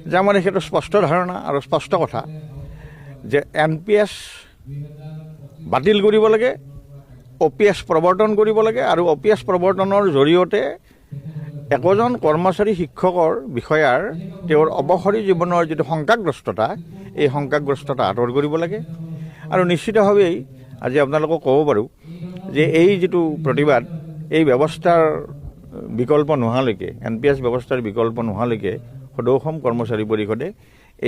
যে আমাৰ এইটো স্পষ্ট ধাৰণা আৰু স্পষ্ট কথা যে NPS বাতিল কৰিব লাগে, OPS প্ৰৱৰ্তন কৰিব লাগে আৰু OPS প্ৰৱৰ্তনৰ জৰিয়তে একোজন কৰ্মচাৰী শিক্ষকৰ বিষয়াৰ তেওঁৰ অৱসৰী জীৱনৰ যিটো শংকাগ্ৰস্ততা, এই শংকাগ্ৰস্ততা আঁতৰ কৰিব লাগে। আৰু নিশ্চিতভাৱেই আজি আপোনালোকক ক'ব পাৰোঁ যে এই যিটো প্ৰতিবাদ, এই ব্যৱস্থাৰ বিকল্প নোহোৱালৈকে, NPS ব্যৱস্থাৰ বিকল্প নোহোৱালৈকে সদৌ অসম কৰ্মচাৰী পৰিষদে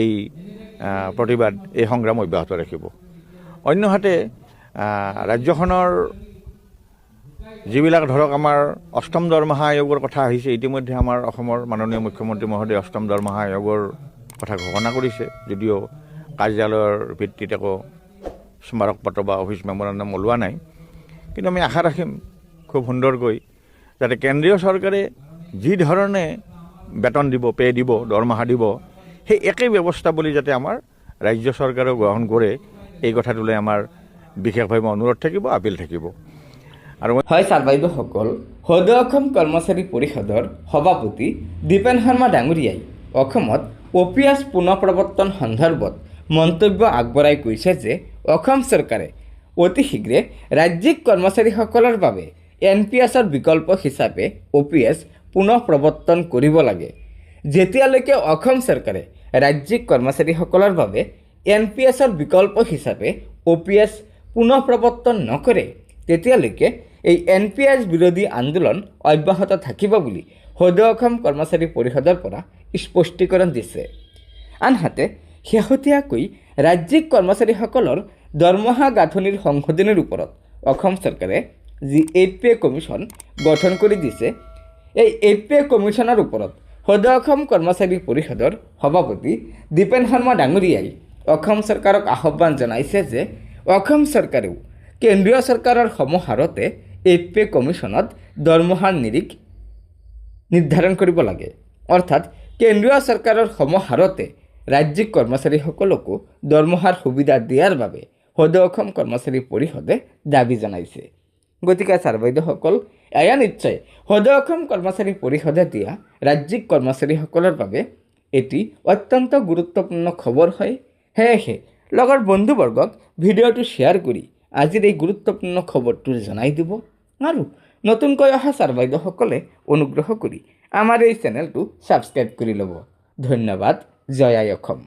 এই প্ৰতিবাদ, এই সংগ্ৰাম অব্যাহত ৰাখিব। অন্যহাতে ৰাজ্যখনৰ যিবিলাক ধৰক আমাৰ অষ্টম দৰমহা আয়োগৰ কথা আহিছে, ইতিমধ্যে আমাৰ অসমৰ মাননীয় মুখ্যমন্ত্ৰী মহোদয়ে অষ্টম দৰমহা আয়োগৰ কথা ঘোষণা কৰিছে, যদিও কাৰ্যালয়ৰ ভিত্তিত একো স্মাৰক পত্ৰ বা অফিচ মেমৰেণ্ডাম ওলোৱা নাই। কিন্তু আমি আশা ৰাখিম খুব সুন্দৰকৈ যাতে কেন্দ্ৰীয় চৰকাৰে যি ধৰণে বেতন দিব, পে দিব, দৰমহা দিব, সেই একেই ব্যৱস্থা বুলি যাতে আমাৰ ৰাজ্য চৰকাৰেও গ্ৰহণ কৰে, এই কথাটোলৈ আমাৰ বিশেষভাৱে অনুৰোধ থাকিব, আপিল থাকিব। আৰু হয় ছাৰ বাইদেউসকল, সদৌ অসম কৰ্মচাৰী পৰিষদৰ সভাপতি দীপেন শৰ্মা ডাঙৰীয়াই অসমত OPS পুনৰ প্ৰৱৰ্তন সন্দৰ্ভত মন্তব্য আগবঢ়াই কৈছে যে অসম চৰকাৰে অতি শীঘ্ৰে ৰাজ্যিক কৰ্মচাৰীসকলৰ বাবে NPSৰ বিকল্প হিচাপে OPS পুনৰ প্ৰৱৰ্তন কৰিব লাগে। যেতিয়ালৈকে অসম চৰকাৰে ৰাজ্যিক কৰ্মচাৰীসকলৰ বাবে NPSৰ বিকল্প হিচাপে OPS পুনৰ প্ৰৱৰ্তন নকৰে, তেতিয়ালৈকে এই NPS বিৰোধী আন্দোলন অব্যাহত থাকিব বুলি সদৌ অসম কৰ্মচাৰী পৰিষদৰ পৰা স্পষ্টীকৰণ দিছে। আনহাতে শেহতীয়াকৈ ৰাজ্যিক কৰ্মচাৰীসকলৰ দৰমহা গাঁথনিৰ সংশোধনীৰ ওপৰত অসম চৰকাৰে যি 8 কমিশ্যন গঠন কৰি দিছে, এই 8 কমিশ্যনৰ ওপৰত সদৌ অসম কৰ্মচাৰী পৰিষদৰ সভাপতি দীপেন শৰ্মা ডাঙৰীয়াই অসম চৰকাৰক আহ্বান জনাইছে যে অসম চৰকাৰেও কেন্দ্ৰীয় চৰকাৰৰ সমাহাৰতে 8 কমিশ্যনত দৰমহাৰ নিৰিখ নিৰ্ধাৰণ কৰিব লাগে। অৰ্থাৎ কেন্দ্ৰীয় চৰকাৰৰ সমাহাৰতে ৰাজ্যিক কৰ্মচাৰীসকলকো দৰমহাৰ সুবিধা দিয়াৰ বাবে সদৌ অসম কৰ্মচাৰী পৰিষদে দাবী জনাইছে। গতিকে ছাৰ বাইদেউসকল, এয়া নিশ্চয় সদৌ অসম কৰ্মচাৰী পৰিষদে দিয়া ৰাজ্যিক কৰ্মচাৰীসকলৰ বাবে এটি অত্যন্ত গুৰুত্বপূৰ্ণ খবৰ হয়। সেয়েহে লগৰ বন্ধুবৰ্গক ভিডিঅ'টো শ্বেয়াৰ কৰি আজিৰ এই গুৰুত্বপূৰ্ণ খবৰটো জনাই দিব আৰু নতুনকৈ অহা ছাৰ বাইদেউসকলে অনুগ্ৰহ কৰি আমাৰ এই চেনেলটো ছাবস্ক্ৰাইব কৰি ল'ব। ধন্যবাদ। জয় আই অসম।